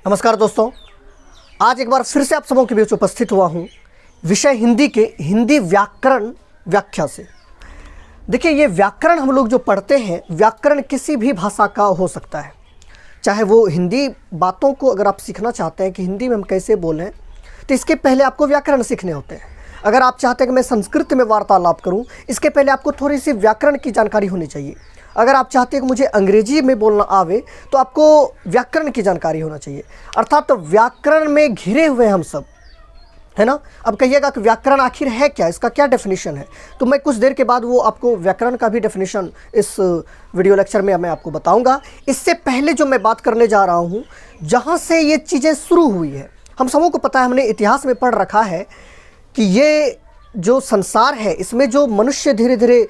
नमस्कार दोस्तों, आज एक बार फिर से आप सबों के बीच उपस्थित हुआ हूँ विषय हिंदी के हिंदी व्याकरण व्याख्या से। देखिए, ये व्याकरण हम लोग जो पढ़ते हैं, व्याकरण किसी भी भाषा का हो सकता है। चाहे वो हिंदी बातों को अगर आप सीखना चाहते हैं कि हिंदी में हम कैसे बोलें, तो इसके पहले आपको व्याकरण सीखने होते हैं। अगर आप चाहते हैं कि मैं संस्कृत में वार्तालाप करूं, इसके पहले आपको थोड़ी सी व्याकरण की जानकारी होनी चाहिए। अगर आप चाहते हैं कि मुझे अंग्रेजी में बोलना आवे, तो आपको व्याकरण की जानकारी होना चाहिए। अर्थात तो व्याकरण में घिरे हुए हम सब, है ना। अब कहिएगा कि व्याकरण आखिर है क्या, इसका क्या डेफिनेशन है, तो मैं कुछ देर के बाद वो आपको व्याकरण का भी डेफिनेशन इस वीडियो लेक्चर में मैं आपको बताऊंगा। इससे पहले जो मैं बात करने जा रहा हूँ, जहाँ से ये चीज़ें शुरू हुई है, हम सबों को पता है, हमने इतिहास में पढ़ रखा है कि ये जो संसार है, इसमें जो मनुष्य धीरे धीरे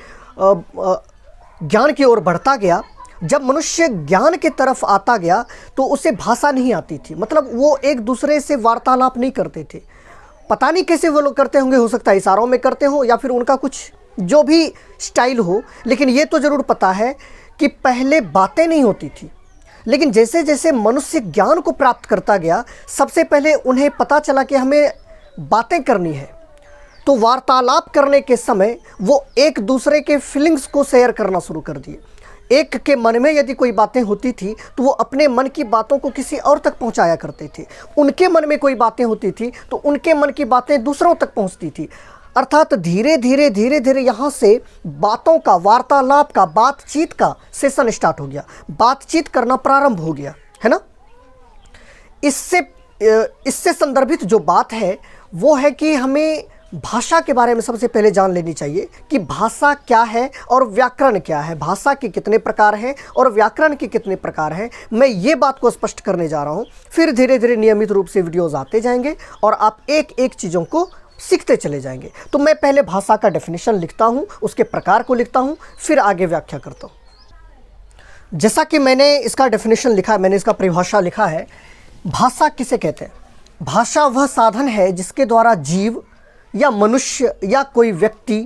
ज्ञान की ओर बढ़ता गया, जब मनुष्य ज्ञान की तरफ आता गया तो उसे भाषा नहीं आती थी। मतलब वो एक दूसरे से वार्तालाप नहीं करते थे। पता नहीं कैसे वो लोग करते होंगे, हो सकता है इशारों में करते हो या फिर उनका कुछ जो भी स्टाइल हो, लेकिन ये तो ज़रूर पता है कि पहले बातें नहीं होती थी। लेकिन जैसे जैसे मनुष्य ज्ञान को प्राप्त करता गया, सबसे पहले उन्हें पता चला कि हमें बातें करनी है। तो वार्तालाप करने के समय वो एक दूसरे के फीलिंग्स को शेयर करना शुरू कर दिए। एक के मन में यदि कोई बातें होती थी तो वो अपने मन की बातों को किसी और तक पहुंचाया करते थे। उनके मन में कोई बातें होती थी तो उनके मन की बातें दूसरों तक पहुंचती थी। अर्थात धीरे धीरे यहाँ से बातों का, वार्तालाप का, बातचीत का सेशन स्टार्ट हो गया। बातचीत करना प्रारंभ हो गया, है ना। इससे संदर्भित जो बात है वो है कि हमें भाषा के बारे में सबसे पहले जान लेनी चाहिए कि भाषा क्या है और व्याकरण क्या है। भाषा के कितने प्रकार हैं और व्याकरण के कितने प्रकार हैं, मैं ये बात को स्पष्ट करने जा रहा हूँ। फिर धीरे धीरे नियमित रूप से वीडियोज़ आते जाएंगे और आप एक एक चीज़ों को सीखते चले जाएंगे। तो मैं पहले भाषा का डेफिनेशन लिखता हूँ, उसके प्रकार को लिखता हूँ, फिर आगे व्याख्या करता हूँ। जैसा कि मैंने इसका डेफिनेशन लिखा है, मैंने इसका परिभाषा लिखा है। भाषा किसे कहते हैं? भाषा वह साधन है जिसके द्वारा जीव या मनुष्य या कोई व्यक्ति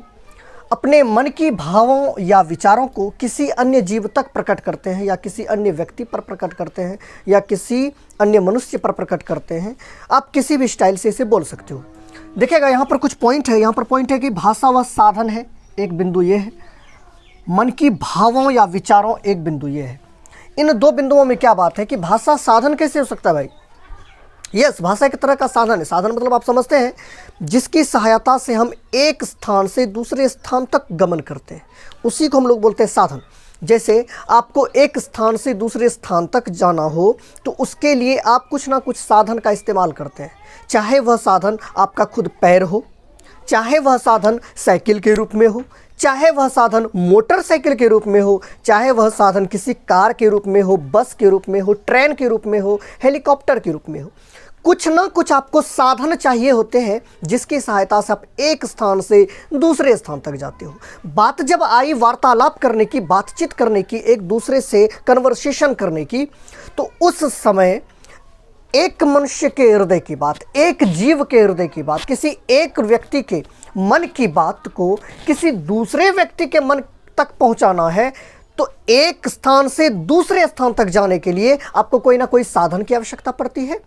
अपने मन की भावों या विचारों को किसी अन्य जीव तक प्रकट करते हैं, या किसी अन्य व्यक्ति पर प्रकट करते हैं, या किसी अन्य मनुष्य पर प्रकट करते हैं। आप किसी भी स्टाइल से इसे बोल सकते हो। देखिएगा, यहाँ पर कुछ पॉइंट है। यहाँ पर पॉइंट है कि भाषा वह साधन है, एक बिंदु ये है। मन की भावों या विचारों, एक बिंदु ये है। इन दो बिंदुओं में क्या बात है कि भाषा साधन कैसे हो सकता है भाई? यस, भाषा एक तरह का साधन है। साधन मतलब आप समझते हैं, जिसकी सहायता से हम एक स्थान से दूसरे स्थान तक गमन करते हैं, उसी को हम लोग बोलते हैं साधन। जैसे आपको एक स्थान से दूसरे स्थान तक जाना हो तो उसके लिए आप कुछ ना कुछ साधन का इस्तेमाल करते हैं। चाहे वह साधन आपका खुद पैर हो, चाहे वह साधन साइकिल के रूप में हो, चाहे वह साधन मोटरसाइकिल के रूप में हो, चाहे वह साधन किसी कार के रूप में हो, बस के रूप में हो, ट्रेन के रूप में हो, हेलीकॉप्टर के रूप में हो। कुछ ना कुछ आपको साधन चाहिए होते हैं जिसकी सहायता से आप एक स्थान से दूसरे स्थान तक जाते हो। बात जब आई वार्तालाप करने की, बातचीत करने की, एक दूसरे से कन्वर्सेशन करने की, तो उस समय एक मनुष्य के हृदय की बात, एक जीव के हृदय की बात, किसी एक व्यक्ति के मन की बात को किसी दूसरे व्यक्ति के मन तक पहुंचाना है, तो एक स्थान से दूसरे स्थान तक जाने के लिए आपको कोई ना कोई साधन की आवश्यकता पड़ती है।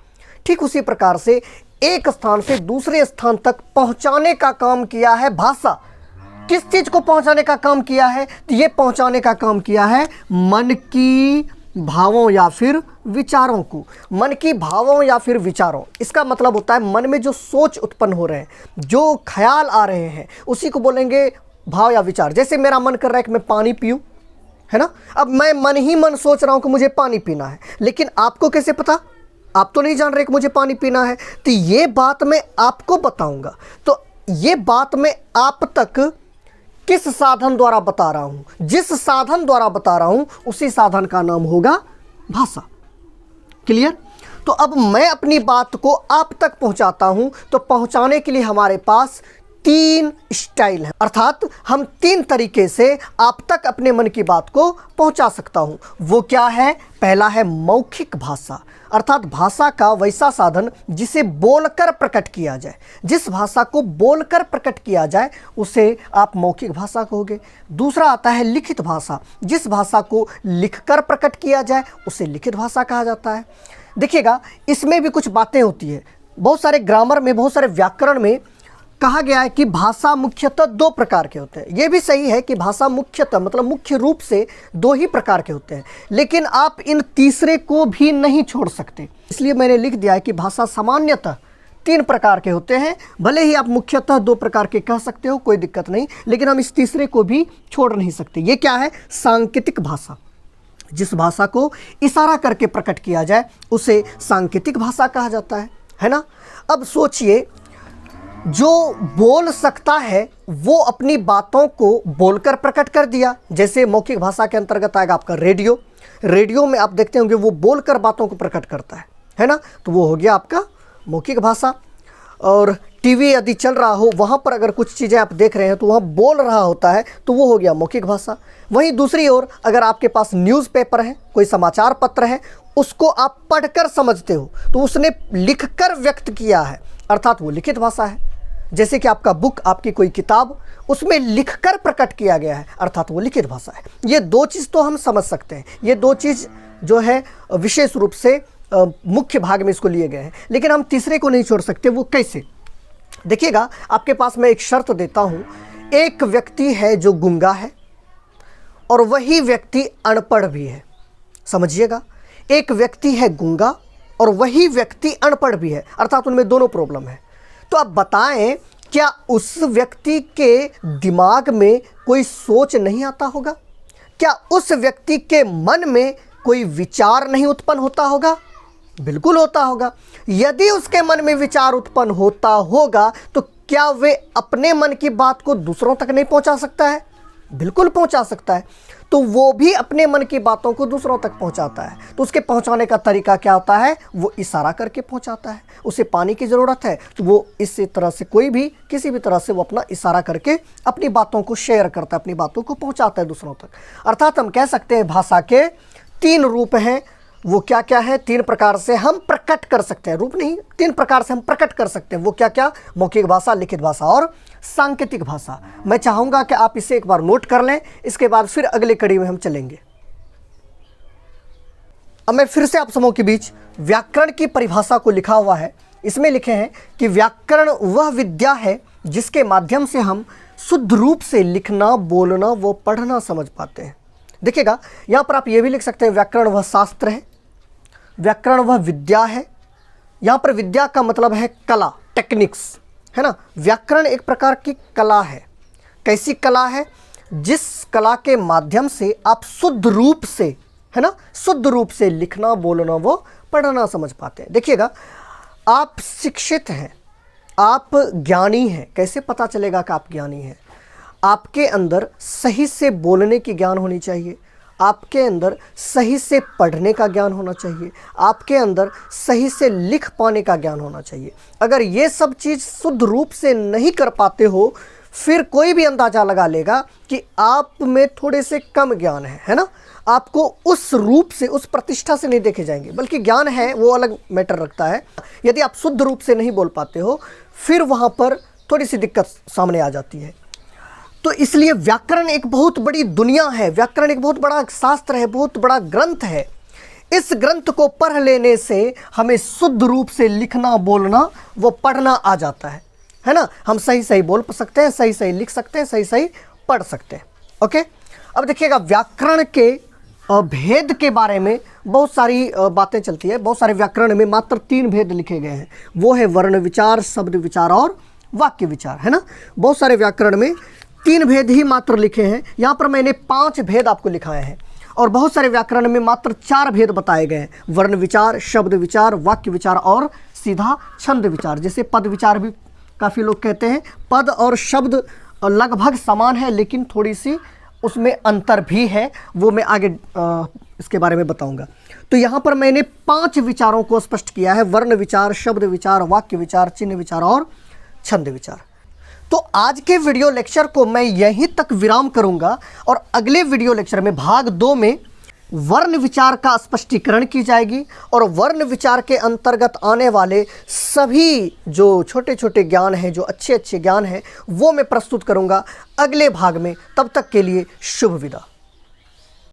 ठीक उसी प्रकार से एक स्थान से दूसरे स्थान तक पहुंचाने का काम किया है भाषा। किस चीज को पहुंचाने का काम किया है? तो ये पहुंचाने का काम किया है मन की भावों या फिर विचारों को। मन की भावों या फिर विचारों, इसका मतलब होता है मन में जो सोच उत्पन्न हो रहे हैं, जो ख्याल आ रहे हैं, उसी को बोलेंगे भाव या विचार। जैसे मेरा मन कर रहा है कि मैं पानी पीऊं, है ना। अब मैं मन ही मन सोच रहा हूं कि मुझे पानी पीना है, लेकिन आपको कैसे पता? आप तो नहीं जान रहे कि मुझे पानी पीना है। तो ये बात मैं आपको बताऊंगा। तो ये बात मैं आप तक किस साधन द्वारा बता रहा हूं? जिस साधन द्वारा बता रहा हूं उसी साधन का नाम होगा भाषा। क्लियर? तो अब मैं अपनी बात को आप तक पहुंचाता हूं, तो पहुंचाने के लिए हमारे पास तीन स्टाइल है। अर्थात हम तीन तरीके से आप तक अपने मन की बात को पहुंचा सकता हूं। वो क्या है? पहला है मौखिक भाषा, अर्थात भाषा का वैसा साधन जिसे बोलकर प्रकट किया जाए। जिस भाषा को बोलकर प्रकट किया जाए उसे आप मौखिक भाषा कहोगे। दूसरा आता है लिखित भाषा, जिस भाषा को लिखकर प्रकट किया जाए उसे लिखित भाषा कहा जाता है। देखिएगा, इसमें भी कुछ बातें होती है। बहुत सारे ग्रामर में, बहुत सारे व्याकरण में कहा गया है कि भाषा मुख्यतः दो प्रकार के होते हैं। ये भी सही है कि भाषा मुख्यतः मतलब मुख्य रूप से दो ही प्रकार के होते हैं, लेकिन आप इन तीसरे को भी नहीं छोड़ सकते। इसलिए मैंने लिख दिया है कि भाषा सामान्यतः तीन प्रकार के होते हैं। भले ही आप मुख्यतः दो प्रकार के कह सकते हो, कोई दिक्कत नहीं, लेकिन हम इस तीसरे को भी छोड़ नहीं सकते। ये क्या है? सांकेतिक भाषा। जिस भाषा को इशारा करके प्रकट किया जाए उसे सांकेतिक भाषा कहा जाता है ना। अब सोचिए, जो बोल सकता है वो अपनी बातों को बोलकर प्रकट कर दिया। जैसे मौखिक भाषा के अंतर्गत आएगा आपका रेडियो। रेडियो में आप देखते होंगे वो बोलकर बातों को प्रकट करता है ना, तो वो हो गया आपका मौखिक भाषा। और टीवी यदि चल रहा हो, वहाँ पर अगर कुछ चीज़ें आप देख रहे हैं तो वहाँ बोल रहा होता है, तो वो हो गया मौखिक भाषा। वहीं दूसरी ओर अगर आपके पास न्यूज़पेपर है, कोई समाचार पत्र है, उसको आप पढ़कर समझते हो, तो उसने लिखकर व्यक्त किया है, अर्थात वो लिखित भाषा है। जैसे कि आपका बुक, आपकी कोई किताब, उसमें लिखकर प्रकट किया गया है, अर्थात वो लिखित भाषा है। ये दो चीज़ तो हम समझ सकते हैं। ये दो चीज़ जो है विशेष रूप से मुख्य भाग में इसको लिए गए हैं, लेकिन हम तीसरे को नहीं छोड़ सकते। वो कैसे? देखिएगा, आपके पास मैं एक शर्त देता हूँ। एक व्यक्ति है जो गूंगा है और वही व्यक्ति अनपढ़ भी है। समझिएगा, एक व्यक्ति है गूंगा और वही व्यक्ति अनपढ़ भी है, अर्थात उनमें दोनों प्रॉब्लम है। तो आप बताएं, क्या उस व्यक्ति के दिमाग में कोई सोच नहीं आता होगा? क्या उस व्यक्ति के मन में कोई विचार नहीं उत्पन्न होता होगा? बिल्कुल होता होगा। यदि उसके मन में विचार उत्पन्न होता होगा तो क्या वे अपने मन की बात को दूसरों तक नहीं पहुंचा सकता है? बिल्कुल पहुंचा सकता है। तो वो भी अपने मन की बातों को दूसरों तक पहुंचाता है। तो उसके पहुंचाने का तरीका क्या होता है? वो इशारा करके पहुंचाता है। उसे पानी की ज़रूरत है तो वो इसी तरह से, कोई भी किसी भी तरह से वो अपना इशारा करके अपनी बातों को शेयर करता है, अपनी बातों को पहुंचाता है दूसरों तक। अर्थात हम कह सकते हैं भाषा के तीन रूप हैं। वो क्या क्या है? तीन प्रकार से हम प्रकट कर सकते हैं। रूप नहीं, तीन प्रकार से हम प्रकट कर सकते हैं। वो क्या क्या? मौखिक भाषा, लिखित भाषा और सांकेतिक भाषा। मैं चाहूँगा कि आप इसे एक बार नोट कर लें, इसके बाद फिर अगले कड़ी में हम चलेंगे। अब मैं फिर से आप समूह के बीच व्याकरण की परिभाषा को लिखा हुआ है। इसमें लिखे हैं कि व्याकरण वह विद्या है जिसके माध्यम से हम शुद्ध रूप से लिखना, बोलना व पढ़ना समझ पाते हैं। देखिएगा, यहाँ पर आप ये भी लिख सकते हैं, व्याकरण वह शास्त्र है, व्याकरण वह विद्या है। यहाँ पर विद्या का मतलब है कला, टेक्निक्स, है ना। व्याकरण एक प्रकार की कला है। कैसी कला है? जिस कला के माध्यम से आप शुद्ध रूप से, है ना, शुद्ध रूप से लिखना, बोलना वो पढ़ना समझ पाते हैं। देखिएगा, आप शिक्षित हैं, आप ज्ञानी हैं। कैसे पता चलेगा कि आप ज्ञानी हैं? आपके अंदर सही से बोलने की ज्ञान होनी चाहिए, आपके अंदर सही से पढ़ने का ज्ञान होना चाहिए, आपके अंदर सही से लिख पाने का ज्ञान होना चाहिए। अगर ये सब चीज़ शुद्ध रूप से नहीं कर पाते हो, फिर कोई भी अंदाज़ा लगा लेगा कि आप में थोड़े से कम ज्ञान है ना। आपको उस रूप से, उस प्रतिष्ठा से नहीं देखे जाएंगे, बल्कि ज्ञान है वो अलग मैटर रखता है। यदि आप शुद्ध रूप से नहीं बोल पाते हो, फिर वहाँ पर थोड़ी सी दिक्कत सामने आ जाती है। तो इसलिए व्याकरण एक बहुत बड़ी दुनिया है, व्याकरण एक बहुत बड़ा शास्त्र है, बहुत बड़ा ग्रंथ है। इस ग्रंथ को पढ़ लेने से हमें शुद्ध रूप से लिखना, बोलना वो पढ़ना आ जाता है ना। हम सही सही बोल सकते हैं, सही सही लिख सकते हैं, सही सही पढ़ सकते हैं। ओके, अब देखिएगा, व्याकरण के भेद के बारे में बहुत सारी बातें चलती है। बहुत सारे व्याकरण में मात्र 3 भेद लिखे गए हैं। वो है वर्ण विचार, शब्द विचार और वाक्य विचार, है ना। बहुत सारे व्याकरण में 3 भेद ही मात्र लिखे हैं। यहाँ पर मैंने 5 भेद आपको लिखाए हैं, और बहुत सारे व्याकरण में मात्र 4 भेद बताए गए हैं। वर्ण विचार, शब्द विचार, वाक्य विचार और सीधा छंद विचार। जैसे पद विचार भी काफ़ी लोग कहते हैं। पद और शब्द लगभग समान है, लेकिन थोड़ी सी उसमें अंतर भी है, वो मैं आगे इसके बारे में बताऊंगा। तो यहाँ पर मैंने 5 विचारों को स्पष्ट किया है: वर्ण विचार, शब्द विचार, वाक्य विचार, चिन्ह विचार और छंद विचार। तो आज के वीडियो लेक्चर को मैं यहीं तक विराम करूंगा, और अगले वीडियो लेक्चर में भाग 2 में वर्ण विचार का स्पष्टीकरण की जाएगी, और वर्ण विचार के अंतर्गत आने वाले सभी जो छोटे छोटे ज्ञान हैं, जो अच्छे अच्छे ज्ञान हैं, वो मैं प्रस्तुत करूंगा अगले भाग में। तब तक के लिए शुभ विदा।